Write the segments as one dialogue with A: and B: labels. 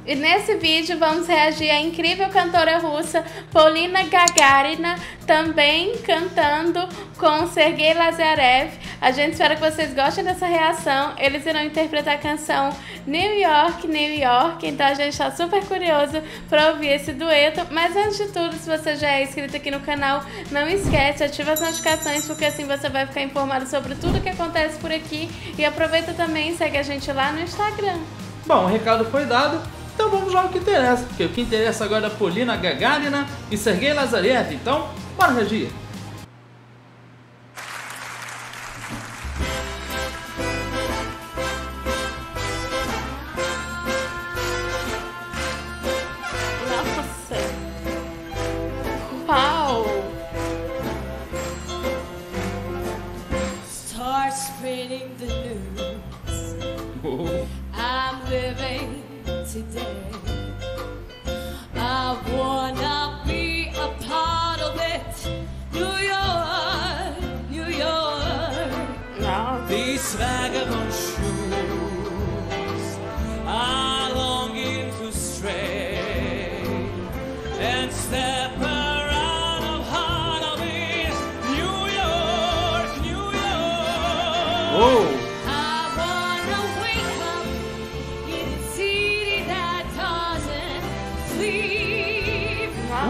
A: E nesse vídeo vamos reagir à incrível cantora russa Polina Gagarina, também cantando com Sergei Lazarev. A gente espera que vocês gostem dessa reação. Eles irão interpretar a canção New York, New York, então a gente está super curioso para ouvir esse dueto. Mas antes de tudo, se você já é inscrito aqui no canal, não esquece, ativa as notificações, porque assim você vai ficar informado sobre tudo que acontece por aqui. E aproveita também e segue a gente lá no Instagram.
B: Bom, o recado foi dado, então vamos lá ao que interessa, porque o que interessa agora é Polina Gagarina e Sergei Lazarev, então bora reagir!
A: Nossa! Uau!
C: Start spreading the news. I'm living today. I wanna be a part of it. New York, New York.
A: Nossa!
C: These vagabond shoes are longing to stray and step around of heart of it. New York, New York.
B: Oh!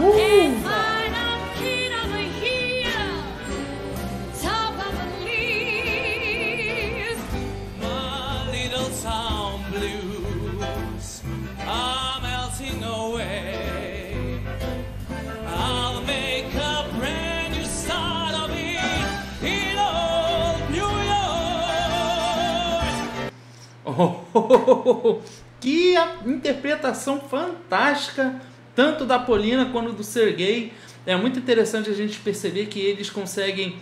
C: And find a kid over here, top of the leaves. My little town blues are melting away. I'll make a brand new start of it in old New York.
B: Que interpretação fantástica! Tanto da Polina quanto do Sergei. É muito interessante a gente perceber que eles conseguem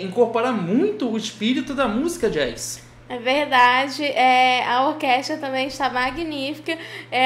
B: incorporar muito o espírito da música jazz.
A: É verdade, a orquestra também está magnífica.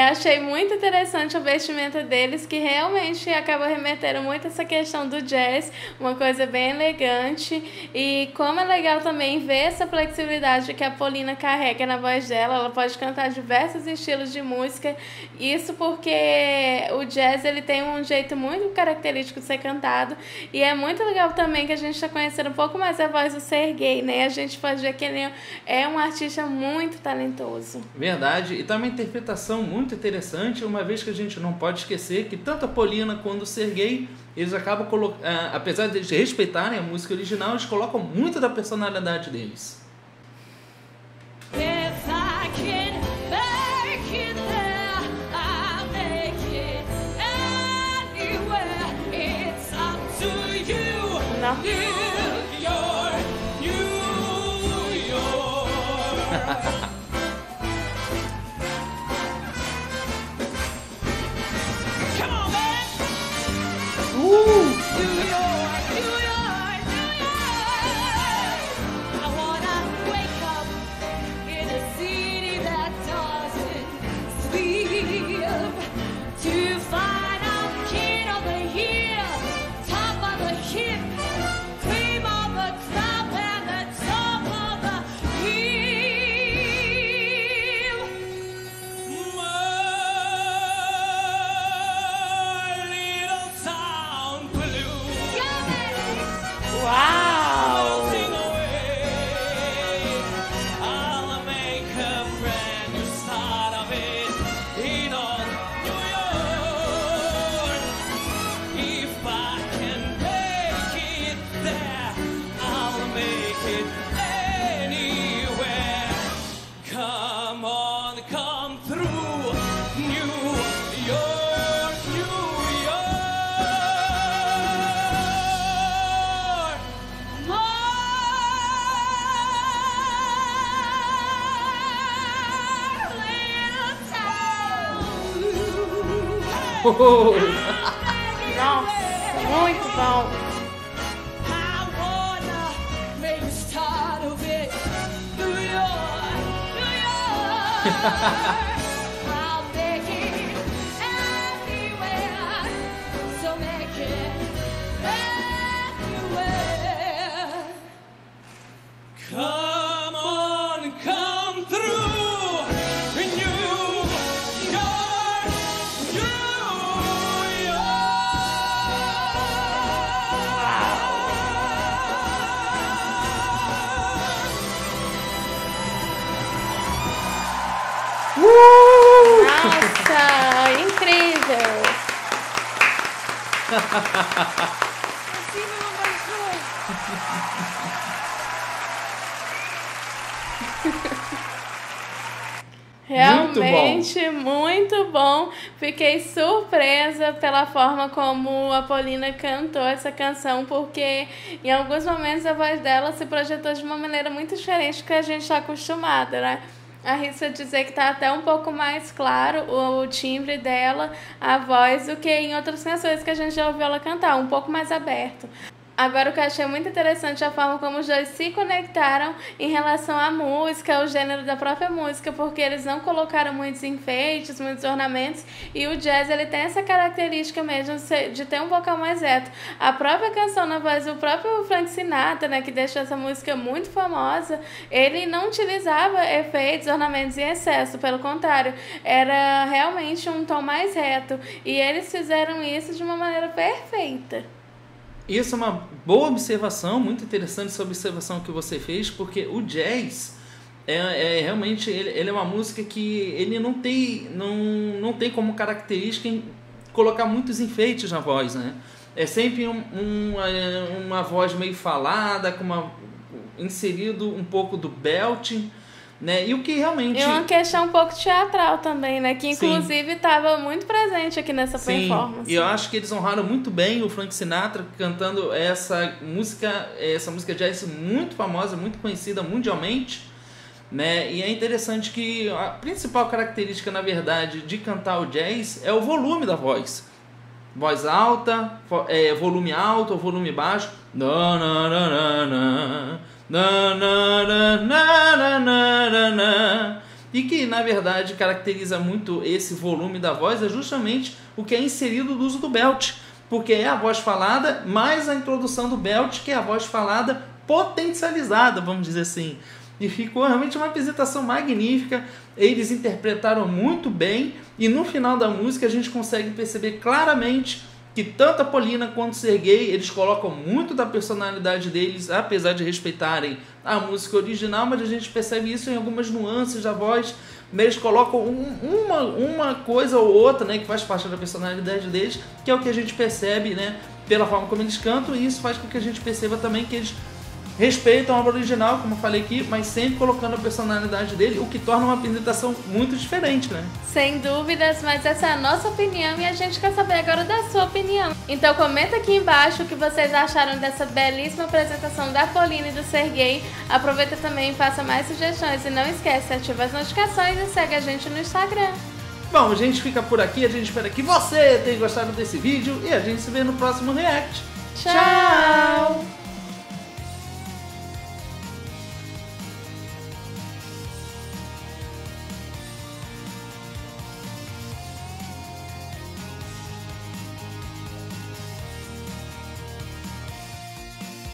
A: Achei muito interessante a vestimenta deles, que realmente acaba remetendo muito a essa questão do jazz, uma coisa bem elegante. E como é legal também ver essa flexibilidade que a Polina carrega na voz dela. Ela pode cantar diversos estilos de música, isso porque o jazz ele tem um jeito muito característico de ser cantado. E é muito legal também que a gente está conhecendo um pouco mais a voz do Sergei, né? A gente pode ver que ele é um artista muito talentoso.
B: Verdade, e tá uma interpretação muito interessante, uma vez que a gente não pode esquecer que tanto a Polina quanto o Sergei, eles acabam colocando, apesar de eles respeitarem a música original, eles colocam muito da personalidade deles.
A: Não. Nossa, muito bom.
C: I'll make it anywhere, so make it anywhere. Come on, come through, New York.
A: Incrível! Realmente muito bom. Fiquei surpresa pela forma como a Paulina cantou essa canção, porque em alguns momentos a voz dela se projetou de uma maneira muito diferente do que a gente está acostumada, né? Arrisco dizer que tá até um pouco mais claro o timbre dela, a voz, do que em outras canções que a gente já ouviu ela cantar, um pouco mais aberto. Agora, o que eu achei muito interessante é a forma como os dois se conectaram em relação à música, ao gênero da própria música, porque eles não colocaram muitos enfeites, muitos ornamentos, e o jazz ele tem essa característica mesmo de ter um vocal mais reto. A própria canção na voz do próprio Frank Sinatra, né, que deixou essa música muito famosa, ele não utilizava efeitos, ornamentos em excesso, pelo contrário, era realmente um tom mais reto, e eles fizeram isso de uma maneira perfeita.
B: Isso é uma boa observação, muito interessante essa observação que você fez, porque o jazz realmente ele é uma música que ele não tem como característica em colocar muitos enfeites na voz, né? É sempre uma voz meio falada, com inserido um pouco do belting, né? E o que realmente...
A: E uma questão um pouco teatral também, né? Que inclusive estava muito presente aqui nessa performance.
B: E eu acho que eles honraram muito bem o Frank Sinatra cantando essa música jazz muito famosa, muito conhecida mundialmente, né? E é interessante que a principal característica, na verdade, de cantar o jazz é o volume da voz. Voz alta, volume alto ou volume baixo. E que na verdade caracteriza muito esse volume da voz é justamente o que é inserido do uso do belt, porque é a voz falada mais a introdução do belt, que é a voz falada potencializada, vamos dizer assim. E ficou realmente uma apresentação magnífica, eles interpretaram muito bem, e no final da música a gente consegue perceber claramente que tanto a Paulina quanto o Serguei, eles colocam muito da personalidade deles, apesar de respeitarem a música original, mas a gente percebe isso em algumas nuances da voz. Eles colocam uma coisa ou outra, né, que faz parte da personalidade deles, que é o que a gente percebe, né, pela forma como eles cantam, e isso faz com que a gente perceba também que eles respeitam a obra original, como eu falei aqui, mas sempre colocando a personalidade dele, o que torna uma apresentação muito diferente, né?
A: Sem dúvidas, mas essa é a nossa opinião e a gente quer saber agora da sua opinião. Então comenta aqui embaixo o que vocês acharam dessa belíssima apresentação da Paulina e do Serguei. Aproveita também e faça mais sugestões e não esquece, ativa as notificações e segue a gente no Instagram.
B: Bom, a gente fica por aqui, a gente espera que você tenha gostado desse vídeo e a gente se vê no próximo React.
A: Tchau!